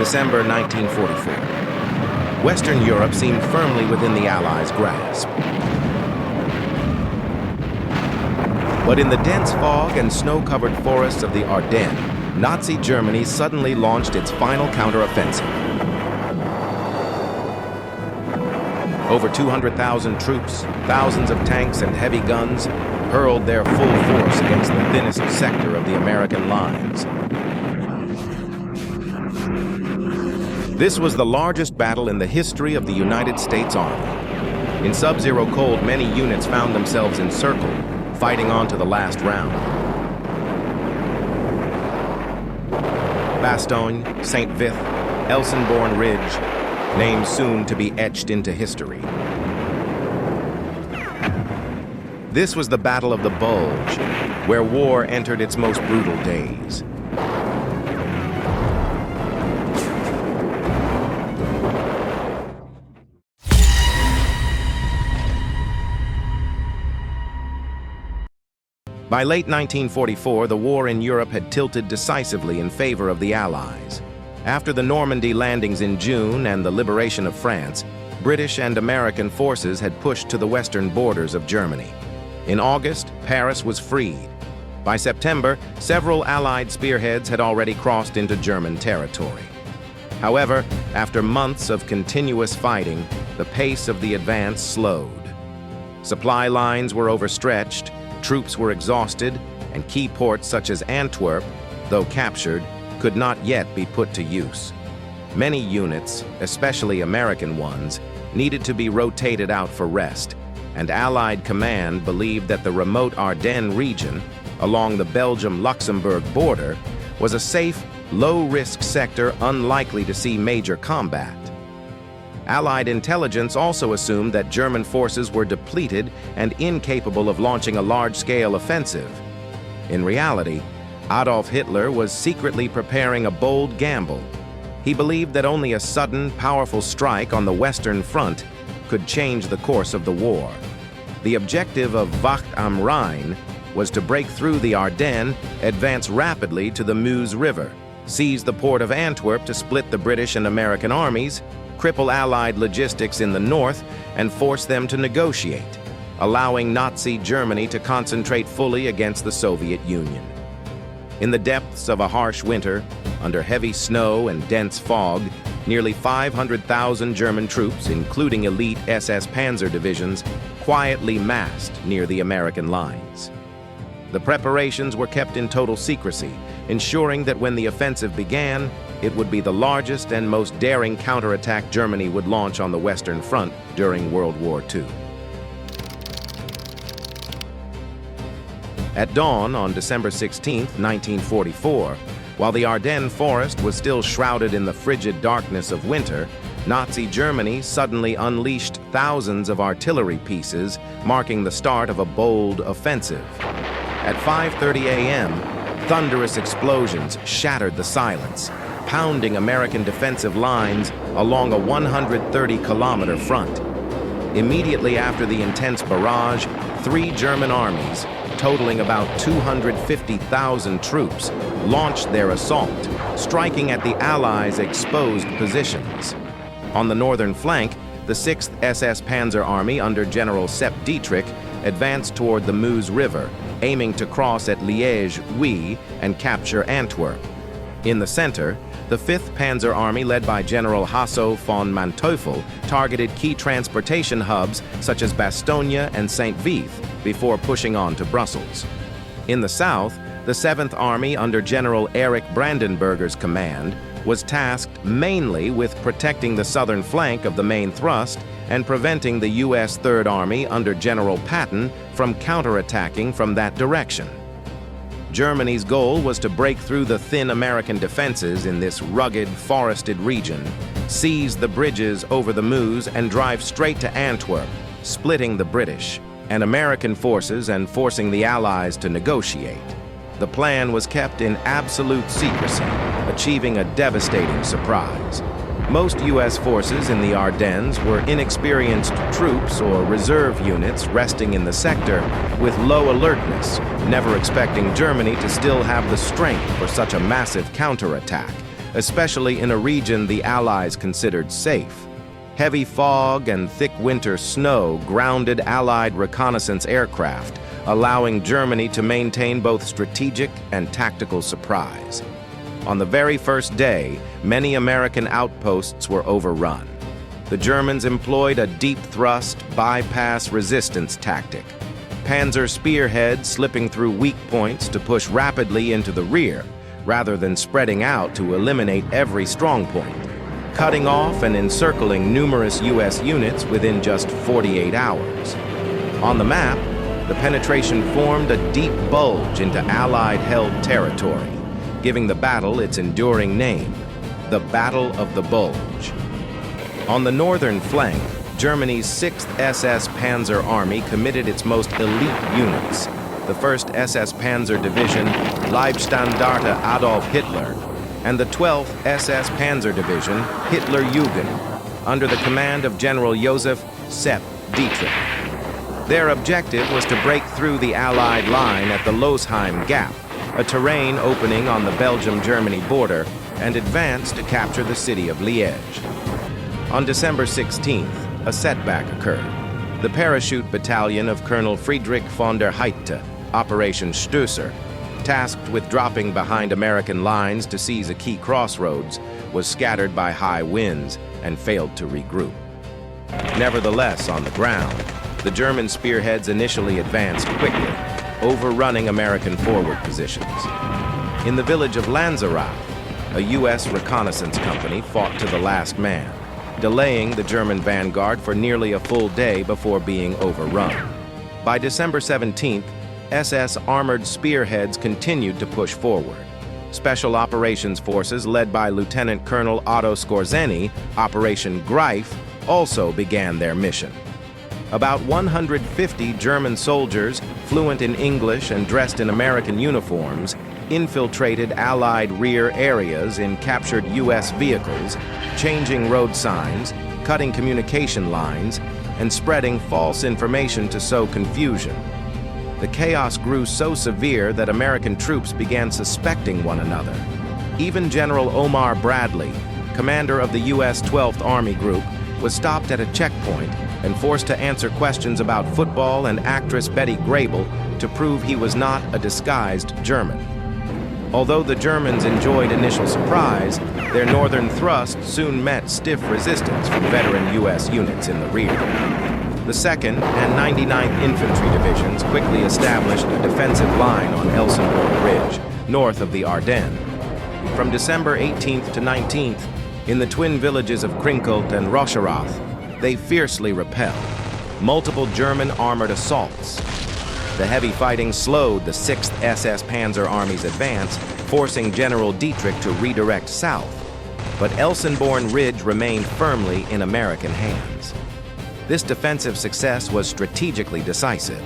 December 1944. Western Europe seemed firmly within the Allies' grasp. But in the dense fog and snow-covered forests of the Ardennes, Nazi Germany suddenly launched its final counteroffensive. Over 200,000 troops, thousands of tanks and heavy guns hurled their full force against the thinnest sector of the American lines. This was the largest battle in the history of the United States Army. In sub-zero cold, many units found themselves encircled, fighting on to the last round. Bastogne, St. Vith, Elsenborn Ridge, names soon to be etched into history. This was the Battle of the Bulge, where war entered its most brutal days. By late 1944, the war in Europe had tilted decisively in favor of the Allies. After the Normandy landings in June and the liberation of France, British and American forces had pushed to the western borders of Germany. In August, Paris was freed. By September, several Allied spearheads had already crossed into German territory. However, after months of continuous fighting, the pace of the advance slowed. Supply lines were overstretched, troops were exhausted, and key ports such as Antwerp, though captured, could not yet be put to use. Many units, especially American ones, needed to be rotated out for rest, and Allied command believed that the remote Ardennes region, along the Belgium-Luxembourg border, was a safe, low-risk sector unlikely to see major combat. Allied intelligence also assumed that German forces were depleted and incapable of launching a large-scale offensive. In reality, Adolf Hitler was secretly preparing a bold gamble. He believed that only a sudden, powerful strike on the Western Front could change the course of the war. The objective of Wacht am Rhein was to break through the Ardennes, advance rapidly to the Meuse River, seize the port of Antwerp to split the British and American armies, cripple Allied logistics in the north, and force them to negotiate, allowing Nazi Germany to concentrate fully against the Soviet Union. In the depths of a harsh winter, under heavy snow and dense fog, nearly 500,000 German troops, including elite SS Panzer divisions, quietly massed near the American lines. The preparations were kept in total secrecy, ensuring that when the offensive began, it would be the largest and most daring counterattack Germany would launch on the Western Front during World War II. At dawn on December 16, 1944, while the Ardennes forest was still shrouded in the frigid darkness of winter, Nazi Germany suddenly unleashed thousands of artillery pieces, marking the start of a bold offensive. At 5:30 a.m., thunderous explosions shattered the silence, pounding American defensive lines along a 130-kilometer front. Immediately after the intense barrage, 3 German armies, totaling about 250,000 troops, launched their assault, striking at the Allies' exposed positions. On the northern flank, the 6th SS Panzer Army under General Sepp Dietrich advanced toward the Meuse River, aiming to cross at WWII and capture Antwerp. In the center, the 5th Panzer Army, led by General Hasso von Manteuffel, targeted key transportation hubs such as Bastogne and St. Vith before pushing on to Brussels. In the south, the 7th Army under General Erich Brandenberger's command was tasked mainly with protecting the southern flank of the main thrust and preventing the U.S. 3rd Army under General Patton from counterattacking from that direction. Germany's goal was to break through the thin American defenses in this rugged, forested region, seize the bridges over the Meuse, and drive straight to Antwerp, splitting the British and American forces and forcing the Allies to negotiate. The plan was kept in absolute secrecy, achieving a devastating surprise. Most U.S. forces in the Ardennes were inexperienced troops or reserve units resting in the sector with low alertness, never expecting Germany to still have the strength for such a massive counterattack, especially in a region the Allies considered safe. Heavy fog and thick winter snow grounded Allied reconnaissance aircraft, allowing Germany to maintain both strategic and tactical surprise. On the very first day, many American outposts were overrun. The Germans employed a deep-thrust, bypass resistance tactic. Panzer spearheads slipping through weak points to push rapidly into the rear, rather than spreading out to eliminate every strong point, cutting off and encircling numerous U.S. units within just 48 hours. On the map, the penetration formed a deep bulge into Allied-held territory, giving the battle its enduring name, the Battle of the Bulge. On the northern flank, Germany's 6th SS Panzer Army committed its most elite units, the 1st SS Panzer Division, Leibstandarte Adolf Hitler, and the 12th SS Panzer Division, Hitlerjugend, under the command of General Joseph Sepp Dietrich. Their objective was to break through the Allied line at the Losheim Gap, a terrain opening on the Belgium-Germany border, and advance to capture the city of Liège. On December 16th, a setback occurred. The parachute battalion of Colonel Friedrich von der Heydte, Operation Stösser, tasked with dropping behind American lines to seize a key crossroads, was scattered by high winds and failed to regroup. Nevertheless, on the ground, the German spearheads initially advanced quickly, overrunning American forward positions. In the village of Lanzerath, a U.S. reconnaissance company fought to the last man, delaying the German vanguard for nearly a full day before being overrun. By December 17th, SS armored spearheads continued to push forward. Special Operations Forces led by Lieutenant Colonel Otto Skorzeny, Operation Greif, also began their mission. About 150 German soldiers, fluent in English and dressed in American uniforms, infiltrated Allied rear areas in captured U.S. vehicles, changing road signs, cutting communication lines, and spreading false information to sow confusion. The chaos grew so severe that American troops began suspecting one another. Even General Omar Bradley, commander of the U.S. 12th Army Group, was stopped at a checkpoint and forced to answer questions about football and actress Betty Grable to prove he was not a disguised German. Although the Germans enjoyed initial surprise, their northern thrust soon met stiff resistance from veteran U.S. units in the rear. The 2nd and 99th Infantry Divisions quickly established a defensive line on Elsenborn Ridge, north of the Ardennes. From December 18th to 19th, in the twin villages of Krinkelt and Rocherath, they fiercely repelled multiple German armored assaults. The heavy fighting slowed the 6th SS Panzer Army's advance, forcing General Dietrich to redirect south. But Elsenborn Ridge remained firmly in American hands. This defensive success was strategically decisive.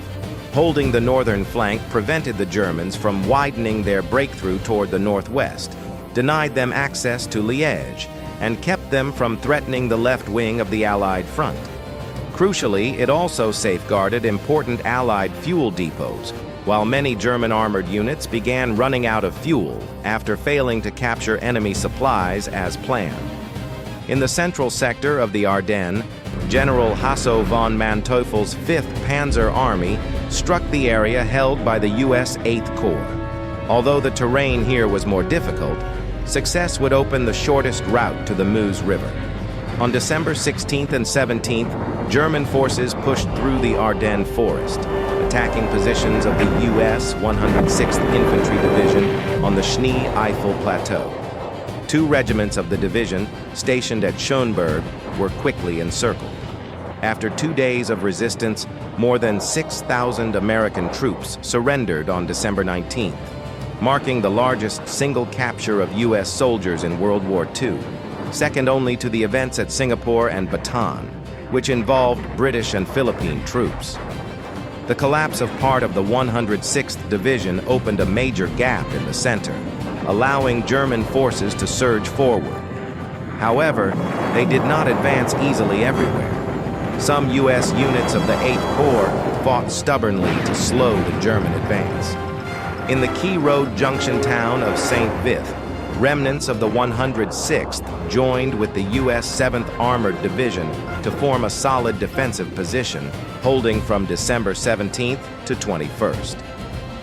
Holding the northern flank prevented the Germans from widening their breakthrough toward the northwest, denied them access to Liège, and kept them from threatening the left wing of the Allied front. Crucially, it also safeguarded important Allied fuel depots, while many German armored units began running out of fuel after failing to capture enemy supplies as planned. In the central sector of the Ardennes, General Hasso von Manteuffel's 5th Panzer Army struck the area held by the U.S. 8th Corps. Although the terrain here was more difficult, success would open the shortest route to the Meuse River. On December 16th and 17th, German forces pushed through the Ardennes forest, attacking positions of the U.S. 106th Infantry Division on the Schnee-Eifel Plateau. 2 regiments of the division, stationed at Schönberg, were quickly encircled. After 2 days of resistance, more than 6,000 American troops surrendered on December 19th, marking the largest single capture of U.S. soldiers in World War II, second only to the events at Singapore and Bastogne, which involved British and Philippine troops. The collapse of part of the 106th Division opened a major gap in the center, allowing German forces to surge forward. However, they did not advance easily everywhere. Some U.S. units of the 8th Corps fought stubbornly to slow the German advance. In the key road junction town of St. Vith, remnants of the 106th joined with the U.S. 7th Armored Division to form a solid defensive position, holding from December 17th to 21st.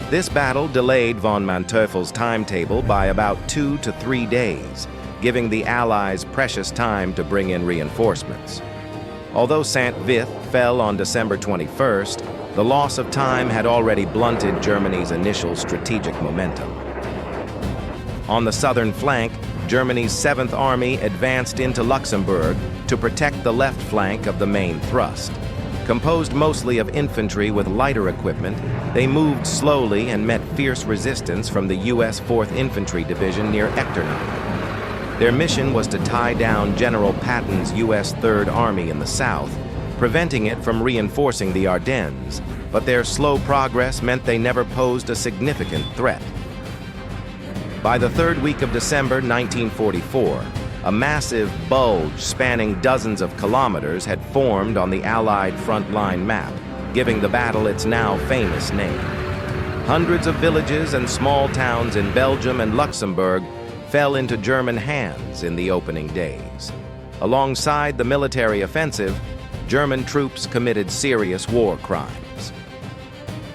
This battle delayed von Manteuffel's timetable by about 2 to 3 days, giving the Allies precious time to bring in reinforcements. Although Saint-Vith fell on December 21st, the loss of time had already blunted Germany's initial strategic momentum. On the southern flank, Germany's 7th Army advanced into Luxembourg to protect the left flank of the main thrust. Composed mostly of infantry with lighter equipment, they moved slowly and met fierce resistance from the U.S. 4th Infantry Division near Echternach. Their mission was to tie down General Patton's U.S. 3rd Army in the south, preventing it from reinforcing the Ardennes, but their slow progress meant they never posed a significant threat. By the third week of December 1944, a massive bulge spanning dozens of kilometers had formed on the Allied front line map, giving the battle its now famous name. Hundreds of villages and small towns in Belgium and Luxembourg fell into German hands in the opening days. Alongside the military offensive, German troops committed serious war crimes.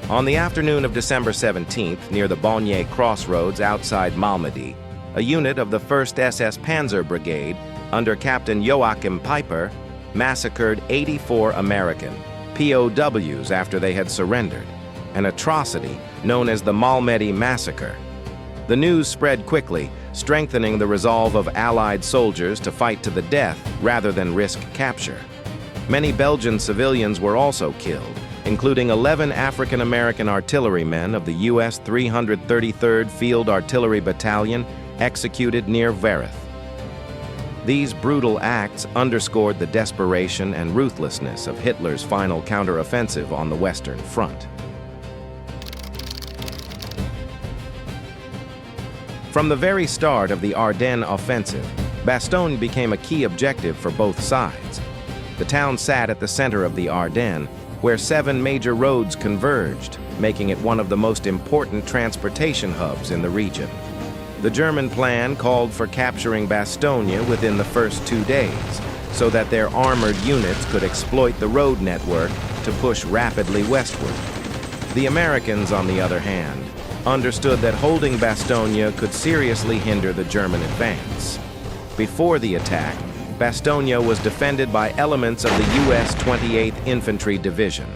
On the afternoon of December 17th, near the Bastogne crossroads outside Malmedy, a unit of the 1st SS Panzer Brigade, under Captain Joachim Peiper, massacred 84 American POWs after they had surrendered, an atrocity known as the Malmedy Massacre. The news spread quickly, strengthening the resolve of Allied soldiers to fight to the death rather than risk capture. Many Belgian civilians were also killed, including 11 African-American artillerymen of the U.S. 333rd Field Artillery Battalion executed near Vereth. These brutal acts underscored the desperation and ruthlessness of Hitler's final counteroffensive on the Western Front. From the very start of the Ardennes offensive, Bastogne became a key objective for both sides. The town sat at the center of the Ardennes, where 7 major roads converged, making it one of the most important transportation hubs in the region. The German plan called for capturing Bastogne within the first 2 days, so that their armored units could exploit the road network to push rapidly westward. The Americans, on the other hand, understood that holding Bastogne could seriously hinder the German advance. Before the attack, Bastogne was defended by elements of the U.S. 28th Infantry Division.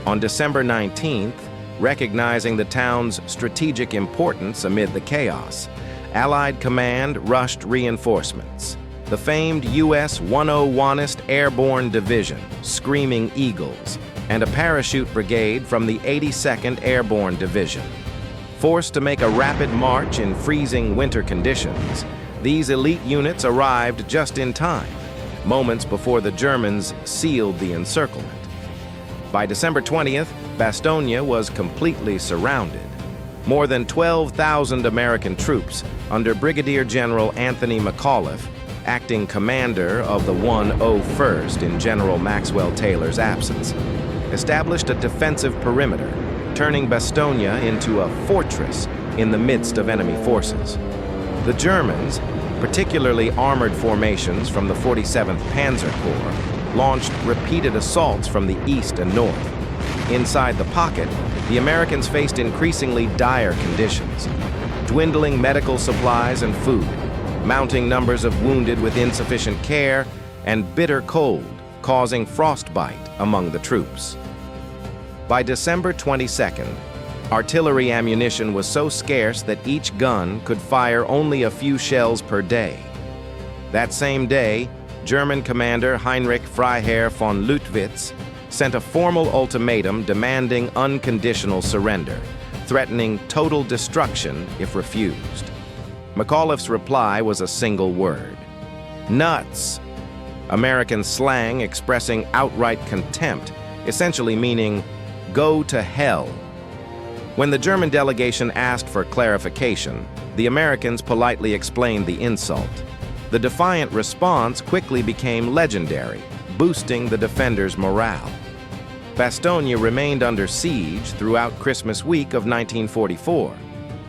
On December 19th, recognizing the town's strategic importance amid the chaos, Allied command rushed reinforcements. The famed U.S. 101st Airborne Division, Screaming Eagles, and a parachute brigade from the 82nd Airborne Division. Forced to make a rapid march in freezing winter conditions, these elite units arrived just in time, moments before the Germans sealed the encirclement. By December 20th, Bastogne was completely surrounded. More than 12,000 American troops, under Brigadier General Anthony McAuliffe, acting commander of the 101st in General Maxwell Taylor's absence, established a defensive perimeter, turning Bastogne into a fortress in the midst of enemy forces. The Germans, particularly armored formations from the 47th Panzer Corps, launched repeated assaults from the east and north. Inside the pocket, the Americans faced increasingly dire conditions, dwindling medical supplies and food, mounting numbers of wounded with insufficient care, and bitter cold, causing frostbite among the troops. By December 22nd, artillery ammunition was so scarce that each gun could fire only a few shells per day. That same day, German commander Heinrich Freiherr von Lüttwitz sent a formal ultimatum demanding unconditional surrender, threatening total destruction if refused. McAuliffe's reply was a single word: nuts, American slang expressing outright contempt, essentially meaning, go to hell. When the German delegation asked for clarification, the Americans politely explained the insult. The defiant response quickly became legendary, boosting the defenders' morale. Bastogne remained under siege throughout Christmas week of 1944.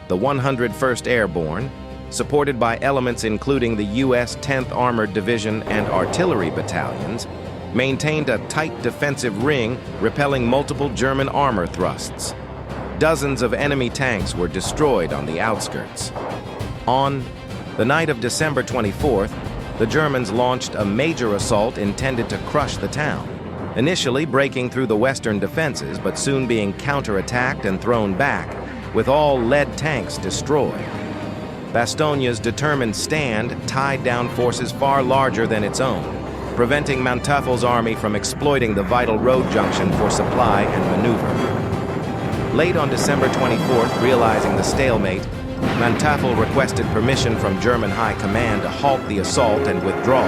The 101st Airborne, supported by elements including the U.S. 10th Armored Division and artillery battalions, maintained a tight defensive ring, repelling multiple German armor thrusts. Dozens of enemy tanks were destroyed on the outskirts. On the night of December 24th, the Germans launched a major assault intended to crush the town, initially breaking through the western defenses, but soon being counterattacked and thrown back, with all lead tanks destroyed. Bastogne's determined stand tied down forces far larger than its own, preventing Manteufel's army from exploiting the vital road junction for supply and maneuver. Late on December 24th, realizing the stalemate, Manteufel requested permission from German High Command to halt the assault and withdraw,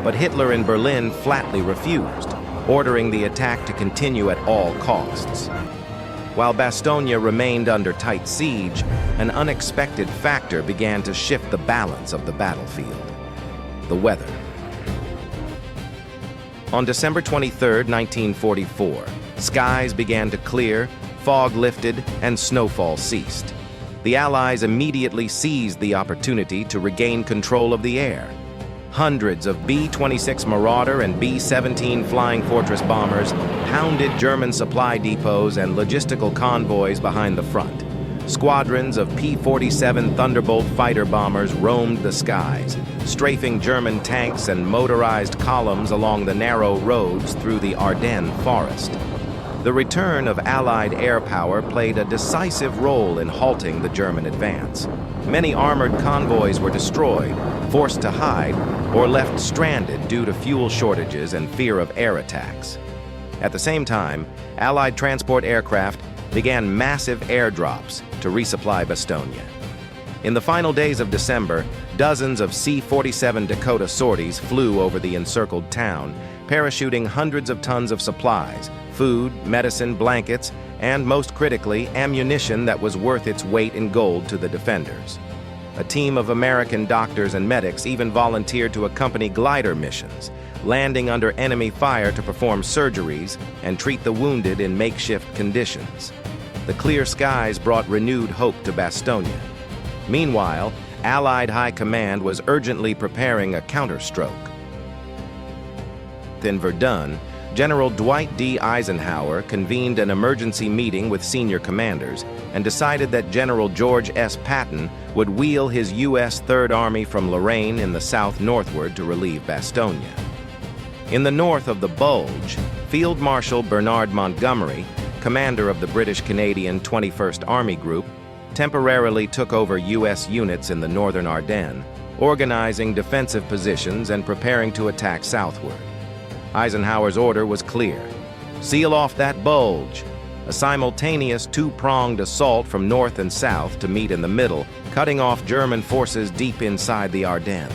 but Hitler in Berlin flatly refused, ordering the attack to continue at all costs. While Bastogne remained under tight siege, an unexpected factor began to shift the balance of the battlefield: the weather. On December 23, 1944, skies began to clear, fog lifted, and snowfall ceased. The Allies immediately seized the opportunity to regain control of the air. Hundreds of B-26 Marauder and B-17 Flying Fortress bombers pounded German supply depots and logistical convoys behind the front. Squadrons of P-47 Thunderbolt fighter bombers roamed the skies, strafing German tanks and motorized columns along the narrow roads through the Ardennes forest. The return of Allied air power played a decisive role in halting the German advance. Many armored convoys were destroyed, forced to hide, or left stranded due to fuel shortages and fear of air attacks. At the same time, Allied transport aircraft began massive airdrops to resupply Bastogne. In the final days of December, dozens of C-47 Dakota sorties flew over the encircled town, parachuting hundreds of tons of supplies, food, medicine, blankets, and most critically, ammunition that was worth its weight in gold to the defenders. A team of American doctors and medics even volunteered to accompany glider missions, landing under enemy fire to perform surgeries and treat the wounded in makeshift conditions. The clear skies brought renewed hope to Bastogne. Meanwhile, Allied High Command was urgently preparing a counterstroke. In Verdun, General Dwight D. Eisenhower convened an emergency meeting with senior commanders and decided that General George S. Patton would wheel his U.S. Third Army from Lorraine in the south northward to relieve Bastogne. In the north of the Bulge, Field Marshal Bernard Montgomery, commander of the British-Canadian 21st Army Group, temporarily took over U.S. units in the northern Ardennes, organizing defensive positions and preparing to attack southward. Eisenhower's order was clear: seal off that Bulge. A simultaneous two-pronged assault from north and south to meet in the middle, cutting off German forces deep inside the Ardennes.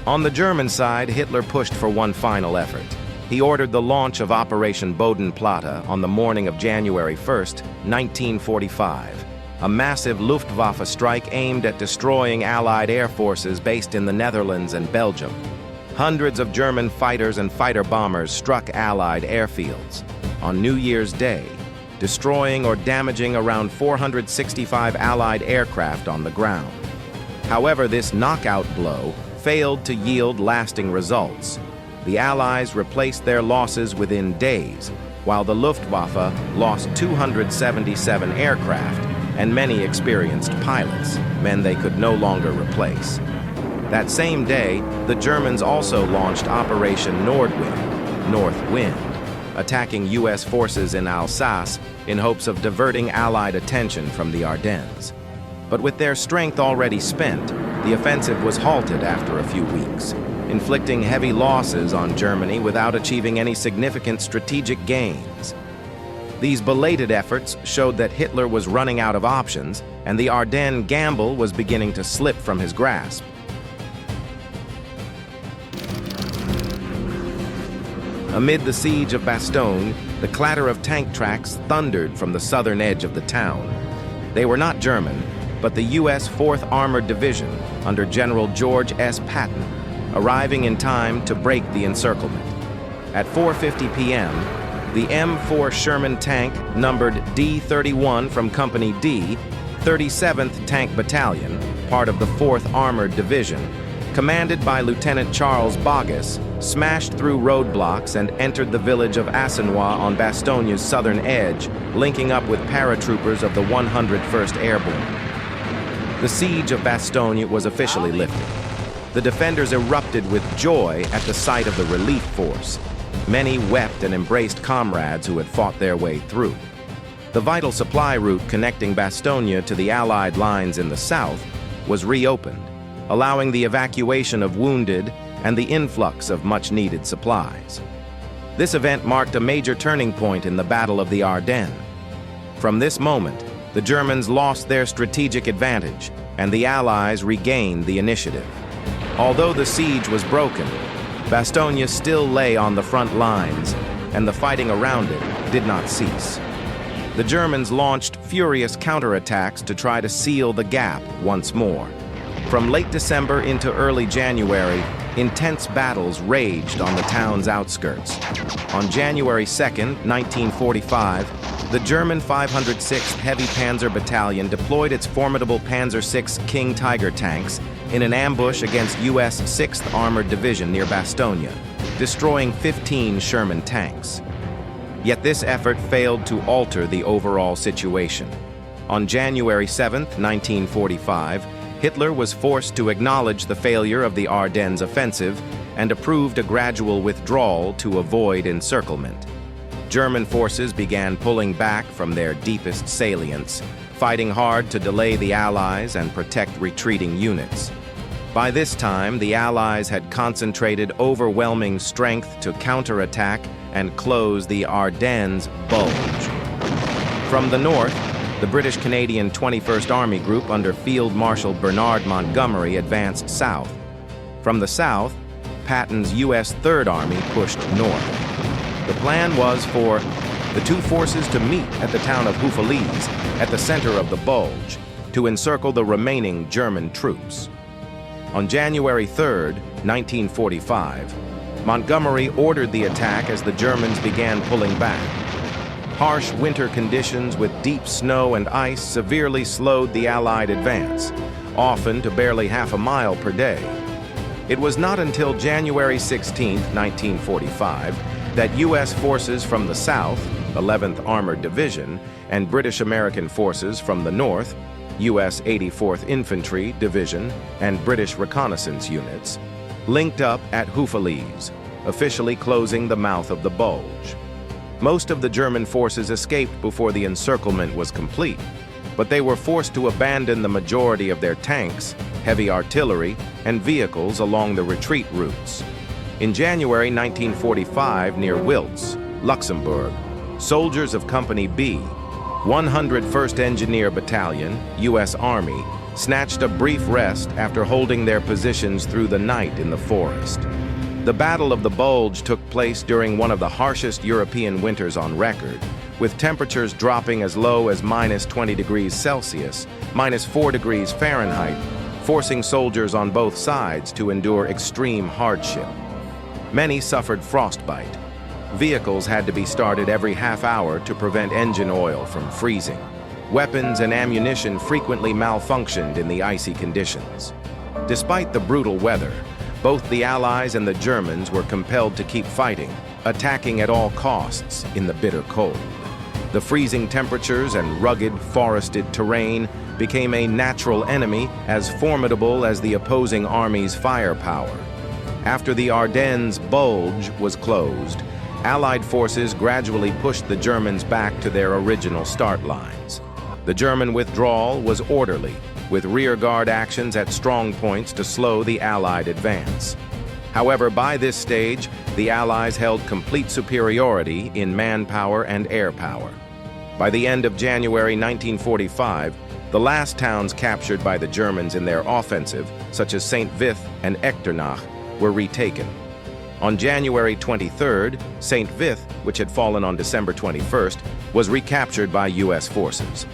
On the German side, Hitler pushed for one final effort. He ordered the launch of Operation Bodenplatte on the morning of January 1, 1945, a massive Luftwaffe strike aimed at destroying Allied air forces based in the Netherlands and Belgium. Hundreds of German fighters and fighter bombers struck Allied airfields on New Year's Day, destroying or damaging around 465 Allied aircraft on the ground. However, this knockout blow failed to yield lasting results. The Allies replaced their losses within days, while the Luftwaffe lost 277 aircraft and many experienced pilots, men they could no longer replace. That same day, the Germans also launched Operation Nordwind, North Wind, attacking U.S. forces in Alsace in hopes of diverting Allied attention from the Ardennes. But with their strength already spent, the offensive was halted after a few weeks, inflicting heavy losses on Germany without achieving any significant strategic gains. These belated efforts showed that Hitler was running out of options, and the Ardennes gamble was beginning to slip from his grasp. Amid the siege of Bastogne, the clatter of tank tracks thundered from the southern edge of the town. They were not German, but the U.S. 4th Armored Division under General George S. Patton, arriving in time to break the encirclement. At 4:50 p.m., the M4 Sherman tank, numbered D-31 from Company D, 37th Tank Battalion, part of the 4th Armored Division, commanded by Lieutenant Charles Boggess, smashed through roadblocks and entered the village of Assenois on Bastogne's southern edge, linking up with paratroopers of the 101st Airborne. The siege of Bastogne was officially lifted. The defenders erupted with joy at the sight of the relief force. Many wept and embraced comrades who had fought their way through. The vital supply route connecting Bastogne to the Allied lines in the south was reopened, allowing the evacuation of wounded and the influx of much-needed supplies. This event marked a major turning point in the Battle of the Ardennes. From this moment, the Germans lost their strategic advantage, and the Allies regained the initiative. Although the siege was broken, Bastogne still lay on the front lines, and the fighting around it did not cease. The Germans launched furious counterattacks to try to seal the gap once more. From late December into early January, intense battles raged on the town's outskirts. On January 2nd, 1945, the German 506th Heavy Panzer Battalion deployed its formidable Panzer VI King Tiger tanks in an ambush against U.S. 6th Armored Division near Bastogne, destroying 15 Sherman tanks. Yet this effort failed to alter the overall situation. On January 7, 1945, Hitler was forced to acknowledge the failure of the Ardennes offensive and approved a gradual withdrawal to avoid encirclement. German forces began pulling back from their deepest salients, fighting hard to delay the Allies and protect retreating units. By this time, the Allies had concentrated overwhelming strength to counterattack and close the Ardennes Bulge. From the north, the British-Canadian 21st Army Group under Field Marshal Bernard Montgomery advanced south. From the south, Patton's U.S. 3rd Army pushed north. The plan was for the two forces to meet at the town of Houffalize, at the center of the Bulge, to encircle the remaining German troops. On January 3, 1945, Montgomery ordered the attack as the Germans began pulling back. Harsh winter conditions with deep snow and ice severely slowed the Allied advance, often to barely half a mile per day. It was not until January 16, 1945, that U.S. forces from the south, 11th Armored Division, and British-American forces from the north, U.S. 84th Infantry Division and British reconnaissance units, linked up at Houffalize, officially closing the mouth of the Bulge. Most of the German forces escaped before the encirclement was complete, but they were forced to abandon the majority of their tanks, heavy artillery, and vehicles along the retreat routes. In January 1945, near Wiltz, Luxembourg, soldiers of Company B, 101st Engineer Battalion, U.S. Army, snatched a brief rest after holding their positions through the night in the forest. The Battle of the Bulge took place during one of the harshest European winters on record, with temperatures dropping as low as -20 degrees Celsius, -4 degrees Fahrenheit, forcing soldiers on both sides to endure extreme hardship. Many suffered frostbite. Vehicles had to be started every half hour to prevent engine oil from freezing. Weapons and ammunition frequently malfunctioned in the icy conditions. Despite the brutal weather, both the Allies and the Germans were compelled to keep fighting, attacking at all costs in the bitter cold. The freezing temperatures and rugged, forested terrain became a natural enemy as formidable as the opposing army's firepower. After the Ardennes Bulge was closed, Allied forces gradually pushed the Germans back to their original start lines. The German withdrawal was orderly, with rearguard actions at strong points to slow the Allied advance. However, by this stage, the Allies held complete superiority in manpower and air power. By the end of January 1945, the last towns captured by the Germans in their offensive, such as St. Vith and Echternach, were retaken. On January 23rd, St. Vith, which had fallen on December 21st, was recaptured by U.S. forces.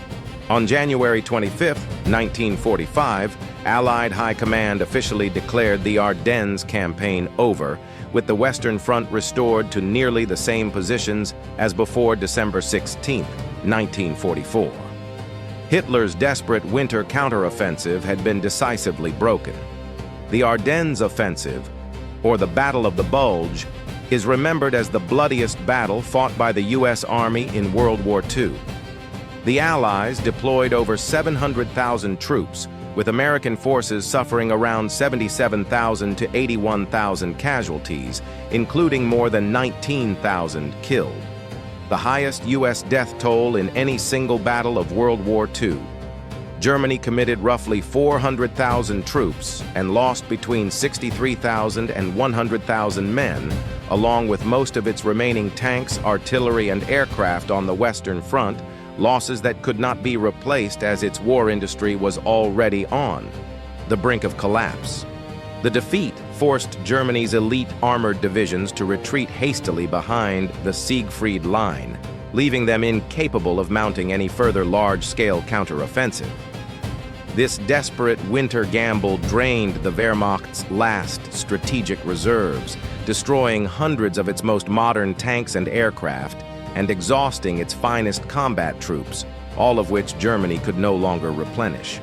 On January 25, 1945, Allied High Command officially declared the Ardennes campaign over, with the Western Front restored to nearly the same positions as before December 16, 1944. Hitler's desperate winter counteroffensive had been decisively broken. The Ardennes offensive, or the Battle of the Bulge, is remembered as the bloodiest battle fought by the U.S. Army in World War II. The Allies deployed over 700,000 troops, with American forces suffering around 77,000 to 81,000 casualties, including more than 19,000 killed. The highest U.S. death toll in any single battle of World War II. Germany committed roughly 400,000 troops and lost between 63,000 and 100,000 men, along with most of its remaining tanks, artillery, and aircraft on the Western Front, losses that could not be replaced as its war industry was already on the brink of collapse. The defeat forced Germany's elite armored divisions to retreat hastily behind the Siegfried Line, leaving them incapable of mounting any further large-scale counteroffensive. This desperate winter gamble drained the Wehrmacht's last strategic reserves, destroying hundreds of its most modern tanks and aircraft, and exhausting its finest combat troops, all of which Germany could no longer replenish.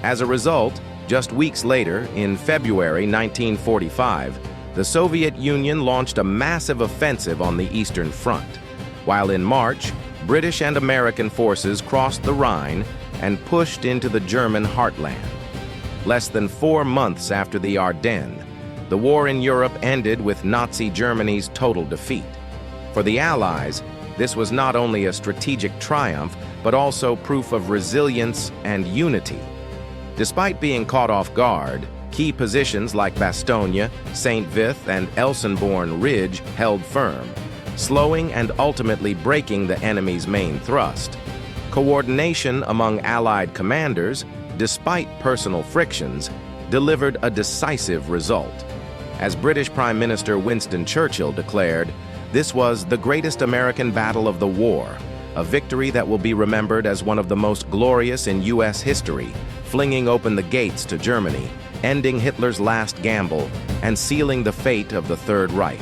As a result, just weeks later, in February 1945, the Soviet Union launched a massive offensive on the Eastern Front, while in March, British and American forces crossed the Rhine and pushed into the German heartland. Less than 4 months after the Ardennes, the war in Europe ended with Nazi Germany's total defeat. For the Allies, this was not only a strategic triumph, but also proof of resilience and unity. Despite being caught off guard, key positions like Bastogne, St. Vith, and Elsenborn Ridge held firm, slowing and ultimately breaking the enemy's main thrust. Coordination among Allied commanders, despite personal frictions, delivered a decisive result. As British Prime Minister Winston Churchill declared, "This was the greatest American battle of the war, a victory that will be remembered as one of the most glorious in U.S. history, flinging open the gates to Germany, ending Hitler's last gamble, and sealing the fate of the Third Reich."